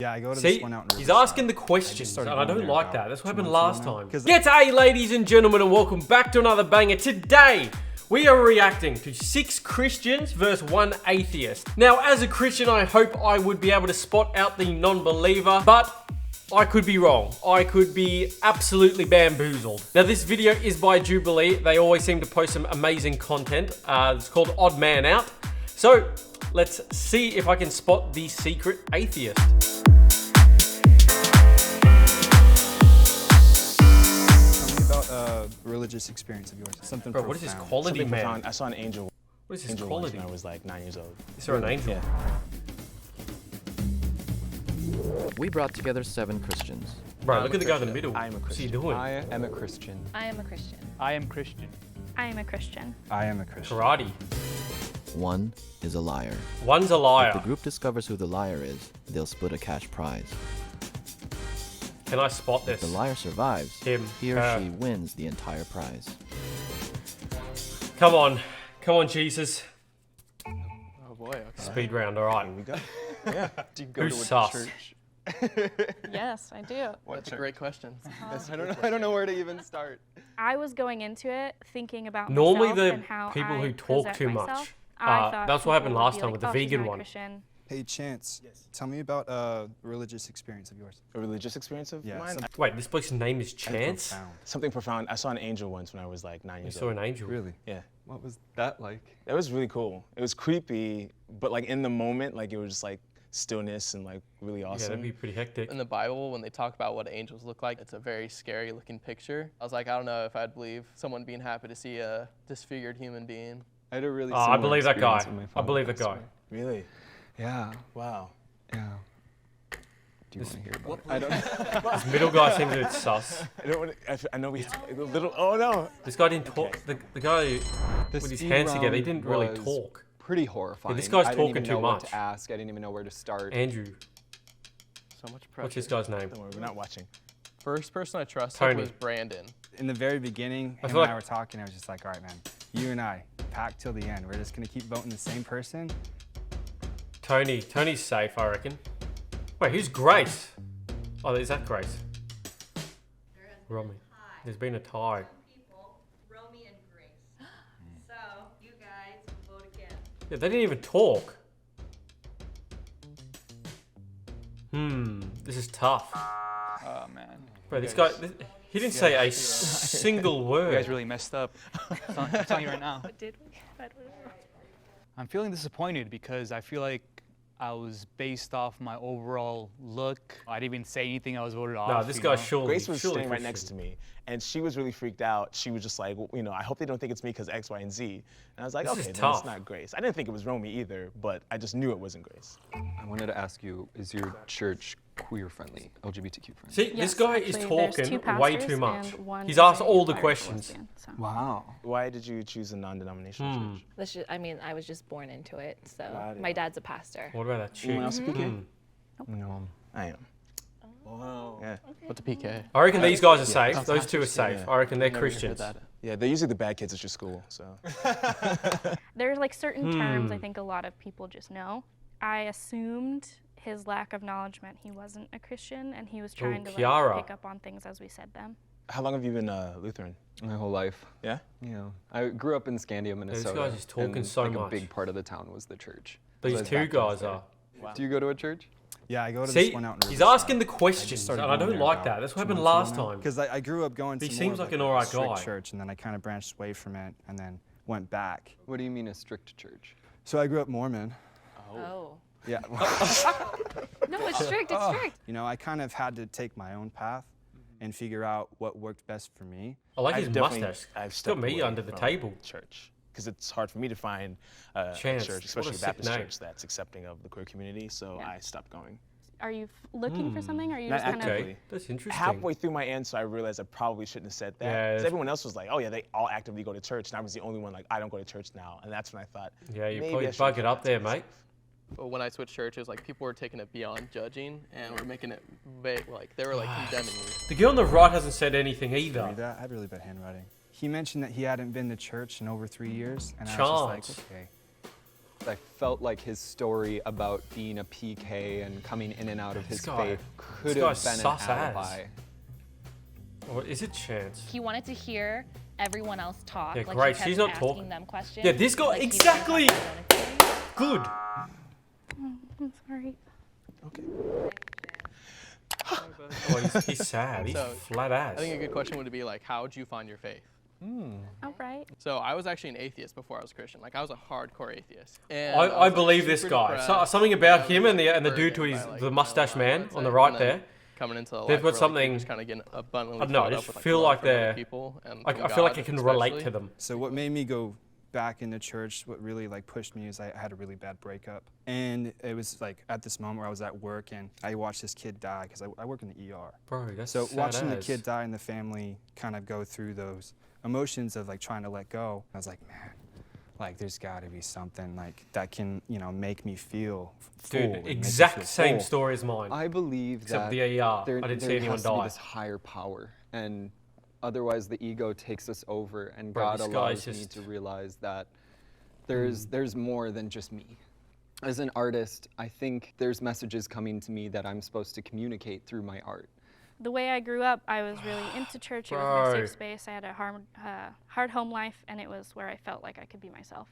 Yeah, I go to See, this one out in he's Riverside. asking the questions, and I don't like that. That's what happened 2 last months time. ago now. G'day, ladies and gentlemen, and welcome back to another banger. Today, we are reacting to 6 Christians versus 1 atheist. Now, as a Christian, I hope I would be able to spot out the non-believer, but I could be wrong. I could be absolutely bamboozled. Now, this video is by Jubilee. They always seem to post some amazing content. It's called Odd Man Out. So, let's see if I can spot the secret atheist. Religious experience of yours. Something Bro, what is this profound. quality, Something man? profound. I saw an angel. What is this Angel quality? when I was like 9 years old. Is there an angel? Yeah. We brought together 7 Christians. Bro, look at the guy in the middle. I am a What's he Christian. doing? I am a Christian. I am a Christian. I am Christian. I am a Christian. I am a Christian. Karate. 1 is a liar. One's a If the liar. group discovers who the liar is, they'll split a cash prize. Can I spot If the this? liar survives, Him, he or her. she wins the entire prize. Come on. Come on, Jesus. Oh boy. Okay. Speed round, alright. Here we go. Yeah. Do you go Who's to a sus? church? Yes, I do. That's a great question. I don't know where to even start. I was going into it thinking about Normally myself the and how people I who talk present too myself. much, I thought that's what happened people would last be time like, with the "Oh, she's vegan not a one." Christian." Hey, Chance. Tell me about a religious experience of yours. A religious experience of Yeah, mine? some- Wait, this bloke's name is Chance? Profound. Something profound. I saw an angel once when I was like 9 You years saw old. an angel. Really? Yeah. What was that like? It was really cool. It was creepy, but like in the moment, like it was just like stillness and like really Yeah, awesome. that'd be pretty hectic. In the Bible, when they talk about what angels look like, it's a very scary looking picture. I was like, I don't know if I'd believe someone being happy to see a disfigured human being. I had a really I similar believe that guy. experience when my I father believe that passed guy. away. Really? Yeah. Wow. Yeah. Do you want to hear about it? I don't This middle guy seems a bit sus. I don't want to, I know we a little. Oh no. This guy didn't talk. The guy The with his speed hands together, he round didn't really was talk. Pretty horrifying. this guy's I didn't talking even too know what much. to ask. I didn't even know where to start. Andrew. So much pressure. What's this guy's name? Don't worry, we're not watching. First person I trusted Tony. was Brandon. In the very beginning, I him feel and I like- were talking. I was just like, all right, man, you and I, packed till the end. We're just gonna keep voting the same person. Tony. Tony's safe, I reckon. Wait, who's Grace? Oh, is that Grace? Romy. There's been a tie. People, Romy and Grace. So you guys vote again. Yeah, they didn't even talk. This is tough. Oh man. Bro, this guy, he didn't say a single You word. guys really messed up. I'm telling you right now. What did we? What was it? I'm feeling disappointed because I feel like I was based off my overall look. I didn't even say anything. I was voted off. No, this you guy's know? surely. Grace was surely sitting right next to Christian. me, and she was really freaked out. She was just like, well, you know, I hope they don't think it's me because X, Y, and Z. And I was like, This okay, is then tough. it's not Grace. I didn't think it was Romy either, but I just knew it wasn't Grace. I wanted to ask you, is your church queer friendly, LGBTQ friendly? See, this Yes, guy actually, is there's talking 2 way pastors too much. and one He's is asked a all the fire questions. lesbian, so. Wow. Why did you choose a non-denominational church? Let's just, I was just born into it. So Got it. my dad's a pastor. What about that chick? Anyone else a PK? Hmm. No, I am. Wow. Yeah. What's a PK? I reckon these guys are safe. Those 2 are Yeah. safe. I reckon they're Never heard Christians. that. Yeah, they're usually the bad kids at your school, so. There's like certain terms I Hmm. think a lot of people just know. I assumed his lack of knowledge meant he wasn't a Christian, and he was trying to Kiara. like, pick up on things as we said them. How long have you been Lutheran? My whole life. Yeah? You know, I grew up in Scandia, Minnesota. guy's just talking and, so like, much. A big part of the town was the church. These So I was 2 baptized guys there. are. Do you go to a church? Yeah, I go to See, this one out in he's Riverside. asking the questions, and I don't like that. That's what happened last time. Because I grew up going to He more seems of like an alright strict guy. church, and then I kind of branched away from it, and then went back. What do you mean a strict church? So I grew up Mormon. Oh. Yeah. No, it's strict. It's strict. You know, I kind of had to take my own path and figure out what worked best for me. I like I've his definitely- mustache. I've It's got stepped me away under the from table. Church, because it's hard for me to find a Chance, church, what a especially a sick Baptist name. church that's accepting of the queer community. So Yeah. I stopped going. Are you looking for something, or are you Not just kind Okay, of? that's interesting. Halfway through my answer, I realized I probably shouldn't have said that. Yeah, 'Cause that's- everyone else was like, oh yeah, they all actively go to church, and I was the only one like, I don't go to church now. And that's when I thought, Yeah, you maybe probably I should bug it keep up that there, to mate. myself. But when I switched churches, like people were taking it beyond judging, and were making it like they were like condemning me. The girl on the right hasn't said anything either. Read that? I have really bad handwriting. He mentioned that he hadn't been to church in over 3 years, and I was Chance. just like, okay. I felt like his story about being a PK and coming in and out of his faith could have guy's been an sus ass. alibi. Or is it Chance? He wanted to hear everyone else talk. Yeah, like great. He kept She's not asking talking. them questions. Yeah, this guy like, he didn't exactly. have his own experience. Good. I'm sorry. Oh, he's sad. He's So, flat ass. I think a good question would be like, how would you find your faith? All right. So I was actually an atheist before I was a Christian. Like I was a hardcore atheist. And I was, like, believe this super guy. depressed. Something I about was, him like, and the dude to burdened his by, like, the mustache my man mindset. on the right And then there. Coming into the They've life got where, like, something- you're just kind of getting abundantly I don't know, I filled just up with, like, feel love like from other they're- people and I from feel like God I can relate especially. to them. So what made me go back into church, what really like pushed me is I had a really bad breakup. And it was like at this moment where I was at work and I watched this kid die because I work in the ER. Bro, that's So sad watching the as. kid die and the family kind of go through those emotions of like trying to let go, I was like, man, like there's got to be something like that can, you know, make me feel full. and Dude, make me exact feel same full. story as mine. I believe Except that the AER. there, I didn't see there anyone has to be die. this higher power, and otherwise the ego takes us over, and Bro, God this guy's allows me just- to realize that there's more than just me. As an artist, I think there's messages coming to me that I'm supposed to communicate through my art. The way I grew up, I was really into church. It was my Bro. safe space. I had a hard home life, and it was where I felt like I could be myself.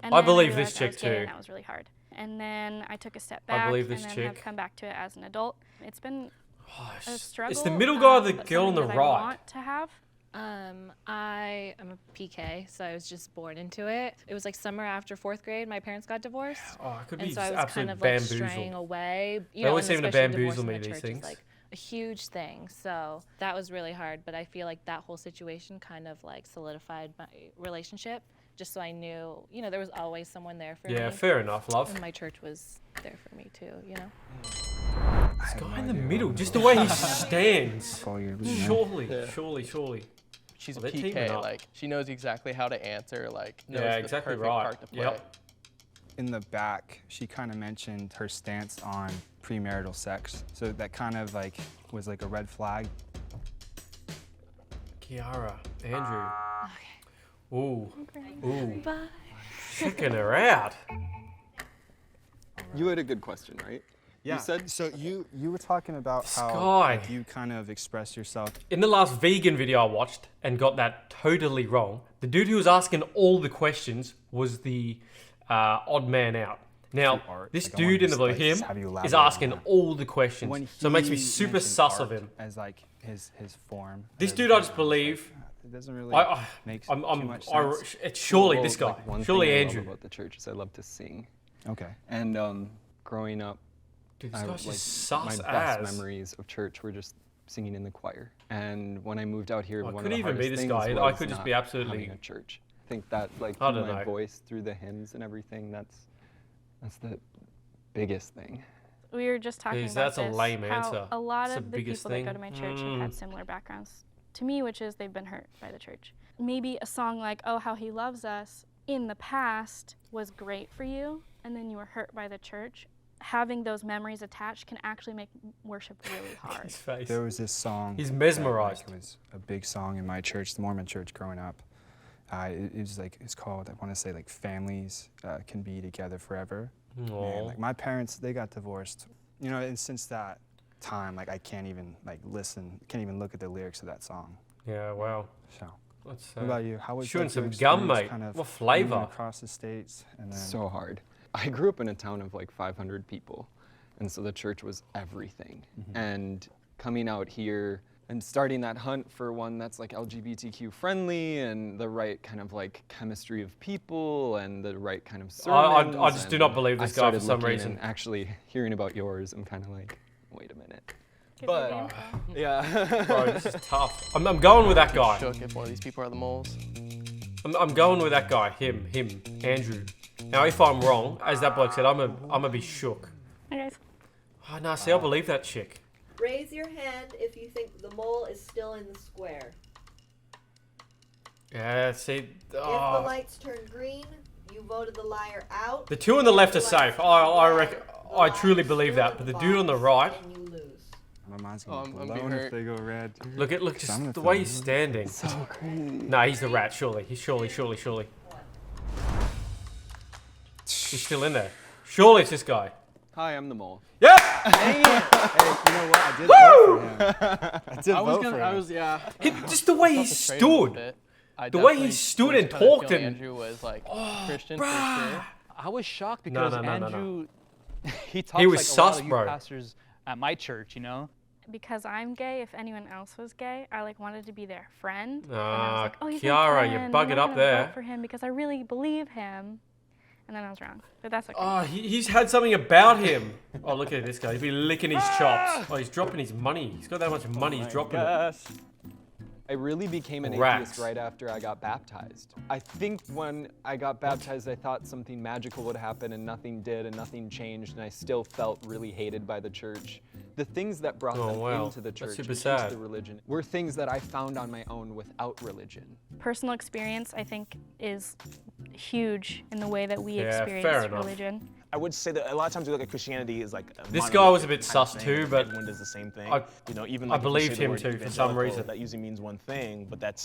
And I then believe realized this I was chick gay, too. and that was really hard. And then I took a step I back, believe this and then have chick. come back to it as an adult. It's been Oh, a struggle. it's the middle guy, the but girl on the something that right. I want to have. I am a PK, so I was just born into it. It was like summer after 4th grade. My parents got divorced. Oh, I could And be so I was absolutely kind of like bamboozled. straying away. You They always and seem to especially bamboozle divorce in me, the these church things. is like a huge thing. So that was really hard. But I feel like that whole situation kind of like solidified my relationship. Just so I knew, you know, there was always someone there for me. Yeah, fair enough, love. And my church was there for me too, you know? This guy in the middle, just the way he stands. Follow your lead, man. Surely. She's Oh, a they're teaming PK. up. Like she knows exactly how to answer. Like knows Yeah, the exactly perfect right. part to play. Yep. In the back, she kind of mentioned her stance on premarital sex. So that kind of like was like a red flag. Kiara, Andrew. Ooh. Bye. Checking her out. You had a good question, right? Yeah. You said So you were talking about how Sky. like, you kind of express yourself. In the last vegan video I watched and got that totally wrong, the dude who was asking all the questions was the odd man out. Now, Through art. this Like, I wanna dude in the just, blue, like, him, have you is elaborate on asking that. all the questions. When So it makes me he super mentioned sus of art him. as like his form. This as dude, a I just person, believe. it doesn't really I, make I'm, too much I, sense. it's surely well, this guy. like, one Surely thing I Andrew. love about the church is I love to sing, Okay. and growing up, Dude, this I, guy's like, just my sus best ass. memories of church were just singing in the choir. And when I moved out here, I one could of the even be hardest this things guy. I was could just not be absolutely- having a church. I think that like I through don't my know. voice, through the hymns and everything, that's the biggest thing. We were just talking Jeez, about that's a this, lame how answer. a lot That's of the the biggest people that go thing. to my church have had similar backgrounds to me, which is they've been hurt by the church. Maybe a song like "Oh How He Loves Us" in the past was great for you, and then you were hurt by the church. Having those memories attached can actually make worship really hard. His face. There was this song. He's that, mesmerized. Like, it was a big song in my church, the Mormon church, growing up. It was like it's called. I want to say like families can be together forever. Man, Aw. like my parents, they got divorced. You know, and since that time, like I can't even like listen, can't even look at the lyrics of that song. Yeah, wow. So, That's what about you? How was chewing like, your some gum, experience mate. Kind of What moving flavour? across the states, and then So hard. I grew up in a town of like 500 people, and so the church was everything. And coming out here and starting that hunt for one that's like LGBTQ friendly and the right kind of like chemistry of people and the right kind of sermons. I just do and not believe this I guy for started some looking reason. And actually hearing about yours, I'm kind of like, wait a minute. Give But- you the info. Yeah. Bro, this is tough. I'm going with that guy. Shook if one of these people are the moles. I'm going with that guy. Him, Andrew. Now, if I'm wrong, as that bloke said, I'm a be shook. Hey guys. Oh, no, see, I believe that chick. Raise your hand if you think the mole is still in the square. Yeah, see, If the oh, lights turn green, you voted the liar out. the two on the left are If the lights safe. turn I red, reckon, the I liar truly is believe still that. in But the the dude on the box, right, and you lose. my mind's Oh, gonna I'm blown being if hurt. they go red. look I'm just gonna the throw way him. he's standing. So crazy. Nah, he's the rat, surely. He's surely. He's still in there. Surely it's this guy. Hi, I'm the mole. Yep! Hey, you know what? I did vote for him. I did vote for him. Yeah. Just the way he stood. The way he stood and talked and... Andrew was like Christian for sure. I was shocked because no. Andrew, he talks He was like sus, a lot of you bro. pastors at my church, you know? Because I'm gay, if anyone else was gay, I like wanted to be their friend. And I was like, oh, he's my Kiara, you friend. bug it I'm up gonna there. vote for him because I really believe him. And then I was wrong, but that's okay. Oh, he's had something about him. Oh, look at this guy. He's been licking his chops. Oh, he's dropping his money. He's got that much money. He's dropping it. I really became an Racks. atheist right after I got baptized. I think when I got baptized, I thought something magical would happen and nothing did and nothing changed, and I still felt really hated by the church. The things that brought them into the That's church super and sad. into the religion were things that I found on my own without religion. Personal experience, I think, is huge in the way that we Yeah, fair experience enough. religion. I would say that a lot of times we look at Christianity as like This guy was a bit sus too, but everyone does the same thing. I- you know, even I like if you believed say the him word too for some evangelical, reason. That usually means one thing, but that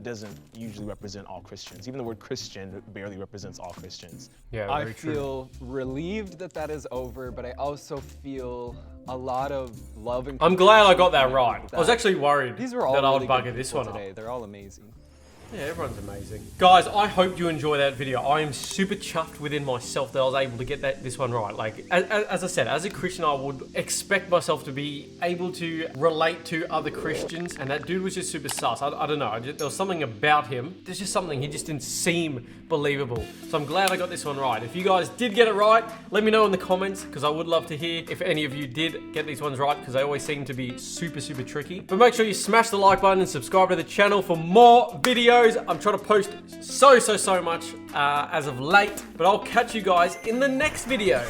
doesn't usually represent all Christians. Even the word Christian barely represents all Christians. Yeah, I very true. feel relieved that that is over, but I also feel a lot of love and I'm glad I compassion got that for right. I was that. actually worried These were all that I really would bugger good this people one today. up. They're all amazing. Yeah, everyone's amazing. Guys, I hope you enjoy that video. I am super chuffed within myself that I was able to get this one right. Like, as I said, as a Christian, I would expect myself to be able to relate to other Christians, and that dude was just super sus. I don't know, there was something about him. There's just something, he just didn't seem believable. So I'm glad I got this one right. If you guys did get it right, let me know in the comments, because I would love to hear if any of you did get these ones right, because they always seem to be super, super tricky. But make sure you smash the like button and subscribe to the channel for more videos. I'm trying to post so much as of late, but I'll catch you guys in the next video.